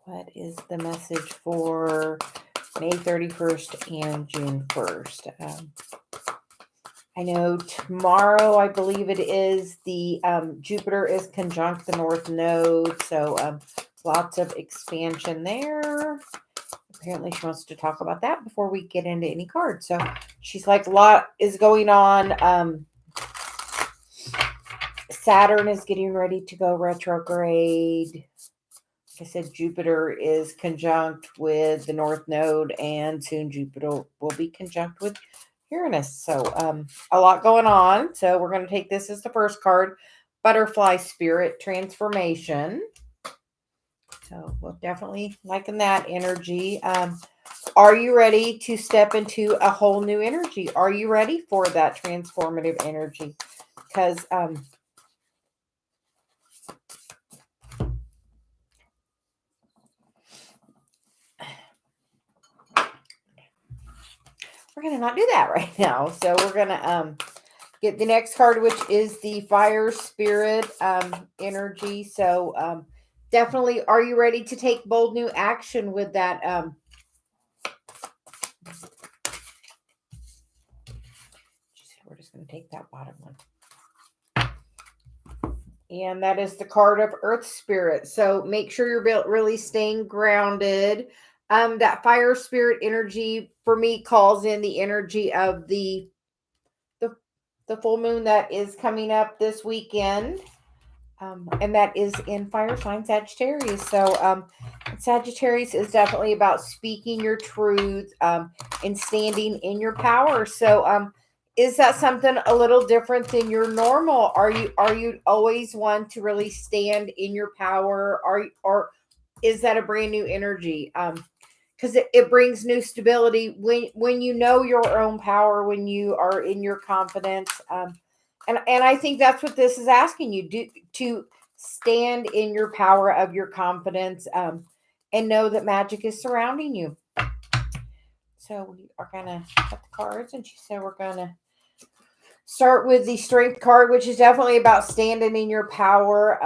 What is the message for May 31st and June 1st? I know tomorrow, I believe it is, the Jupiter is conjunct the North Node. So lots of expansion there. Apparently she wants to talk about that before we get into any cards. So she's like, a lot is going on. Saturn is getting ready to go retrograde. Like I said, Jupiter is conjunct with the North Node, and soon Jupiter will be conjunct with Uranus. So a lot going on. So we're going to take this as the first card, Butterfly Spirit Transformation. So we'll definitely liken that energy. Are you ready to step into a whole new energy? Are you ready for that transformative energy? Because we're going to not do that right now. So we're going to get the next card, which is the Fire Spirit energy. So definitely, are you ready to take bold new action with that? We're just going to take that bottom one. And that is the card of Earth Spirit. So make sure you're really staying grounded. That Fire Spirit energy for me calls in the energy of the full moon that is coming up this weekend. And that is in fire sign Sagittarius. So Sagittarius is definitely about speaking your truth and standing in your power. So is that something a little different than your normal? Are you always one to really stand in your power? Or is that a brand new energy? Because it brings new stability when you know your own power, when you are in your confidence. And I think that's what this is asking you to stand in your power of your confidence and know that magic is surrounding you. So we are going to cut the cards, and she said we're going to start with the Strength card, which is definitely about standing in your power.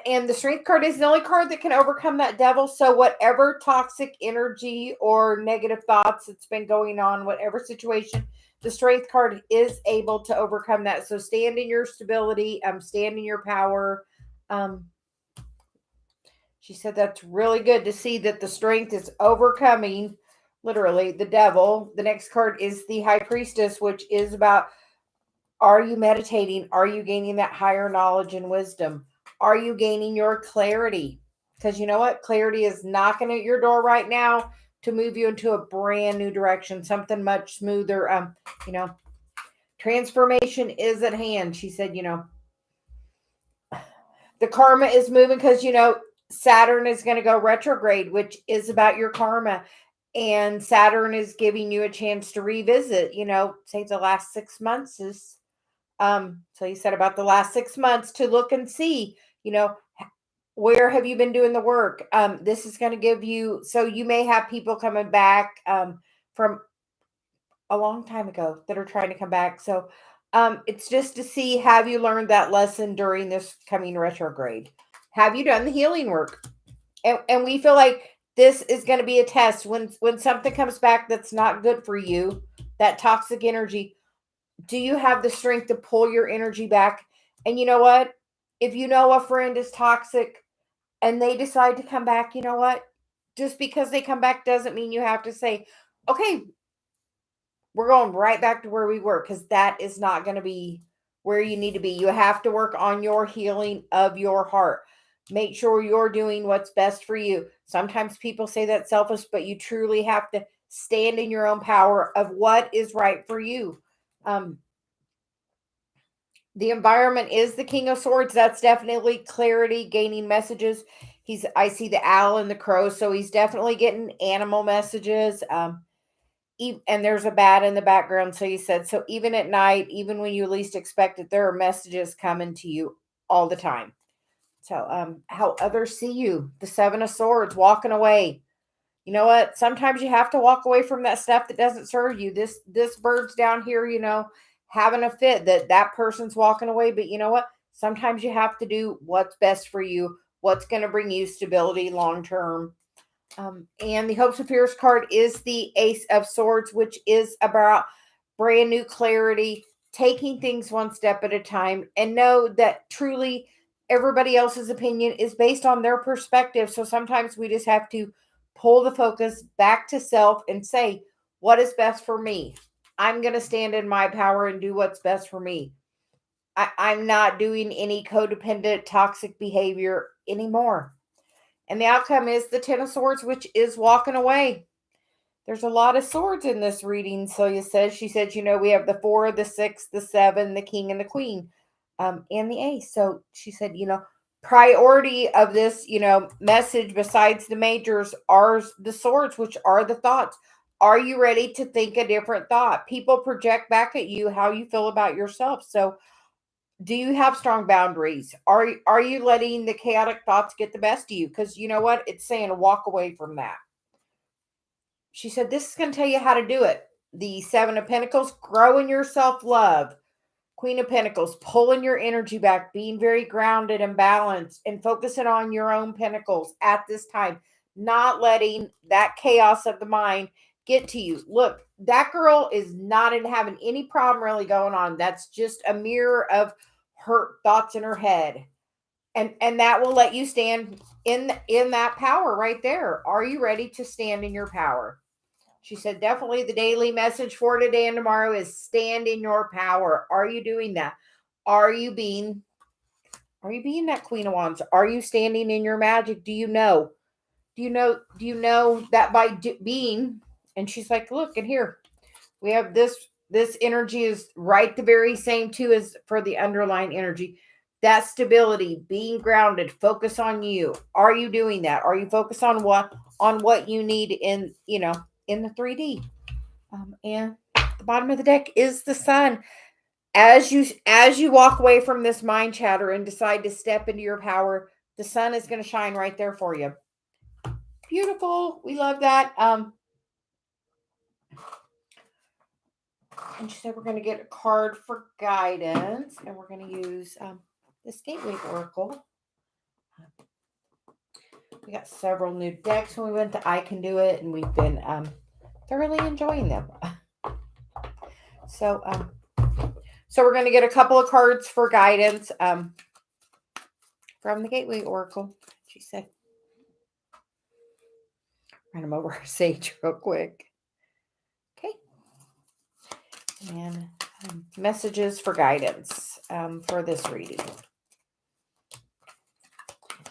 And the Strength card is the only card that can overcome that devil. So whatever toxic energy or negative thoughts that's been going on, whatever situation, the Strength card is able to overcome that. So stand in your stability, stand in your power. She said that's really good to see that the Strength is overcoming, literally, the devil. The next card is the High Priestess, which is about, are you meditating? Are you gaining that higher knowledge and wisdom? Are you gaining your clarity? Because you know what? Clarity is knocking at your door right now to move you into a brand new direction, something much smoother. Transformation is at hand. She said, the karma is moving because, Saturn is going to go retrograde, which is about your karma. And Saturn is giving you a chance to revisit, say the last 6 months is, so you said about the last 6 months to look and see, where have you been doing the work? This is going to give you, so you may have people coming back from a long time ago that are trying to come back. So it's just to see, have you learned that lesson during this coming retrograde? Have you done the healing work? And we feel like this is going to be a test when something comes back that's not good for you, that toxic energy. Do you have the strength to pull your energy back? And you know what? If you know a friend is toxic and they decide to come back, you know what? Just because they come back doesn't mean you have to say, okay, we're going right back to where we were, because that is not going to be where you need to be. You have to work on your healing of your heart. Make sure you're doing what's best for you. Sometimes people say that's selfish, but you truly have to stand in your own power of what is right for you. The environment is the King of Swords. That's definitely clarity, gaining messages. I see the owl and the crow, so he's definitely getting animal messages. And there's a bat in the background. So you said, so even at night, even when you least expect it, there are messages coming to you all the time. So how others see you, the Seven of Swords, walking away. You know what? Sometimes you have to walk away from that stuff that doesn't serve you. This bird's down here, having a fit that person's walking away. But you know what? Sometimes you have to do what's best for you, what's going to bring you stability long term. And the Hopes and Fears card is the Ace of Swords, which is about brand new clarity, taking things one step at a time, and know that truly everybody else's opinion is based on their perspective. So sometimes we just have to pull the focus back to self and say, what is best for me? I'm going to stand in my power and do what's best for me. I'm not doing any codependent, toxic behavior anymore. And the outcome is the Ten of Swords, which is walking away. There's a lot of swords in this reading, Celia says. She said, we have the 4, the 6, the 7, the King, and the Queen, and the Ace. So she said, priority of this, message besides the majors are the swords, which are the thoughts. Are you ready to think a different thought? People project back at you how you feel about yourself. So do you have strong boundaries? Are you letting the chaotic thoughts get the best of you? Because you know what? It's saying walk away from that. She said, this is going to tell you how to do it. The 7 of Pentacles, growing your self-love. Queen of Pentacles, pulling your energy back, being very grounded and balanced, and focusing on your own pentacles at this time. Not letting that chaos of the mind get to you. Look, that girl is not having any problem really going on. That's just a mirror of her thoughts in her head. And that will let you stand in that power right there. Are you ready to stand in your power? She said, definitely the daily message for today and tomorrow is stand in your power. Are you doing that? Are you being that Queen of Wands? Are you standing in your magic? Do you know that by being, and she's like, look, and here we have this energy is right the very same too as for the underlying energy. That stability, being grounded, focus on you. Are you doing that? Are you focused on what you need in the 3D? And the bottom of the deck is the Sun. As you walk away from this mind chatter and decide to step into your power, the Sun is going to shine right there for you. Beautiful. We love that. And she said we're going to get a card for guidance, and we're going to use this Gateway Oracle. We got several new decks when we went to I Can Do It, and we've been thoroughly enjoying them. So we're going to get a couple of cards for guidance from the Gateway Oracle. She said, run them over Sage real quick. Okay. And messages for guidance for this reading.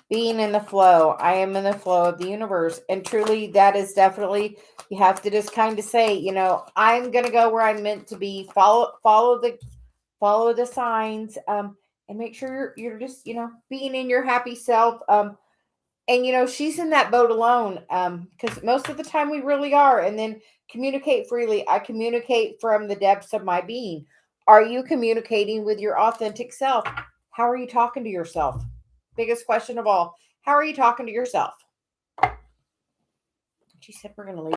Being in the flow. I am in the flow of the universe. And truly, that is definitely, you have to just kind of say, I'm going to go where I'm meant to be. Follow the signs, and make sure you're just, being in your happy self. And, she's in that boat alone, because most of the time we really are. And then communicate freely. I communicate from the depths of my being. Are you communicating with your authentic self? How are you talking to yourself? Biggest question of all. How are you talking to yourself? She said we're going to leave.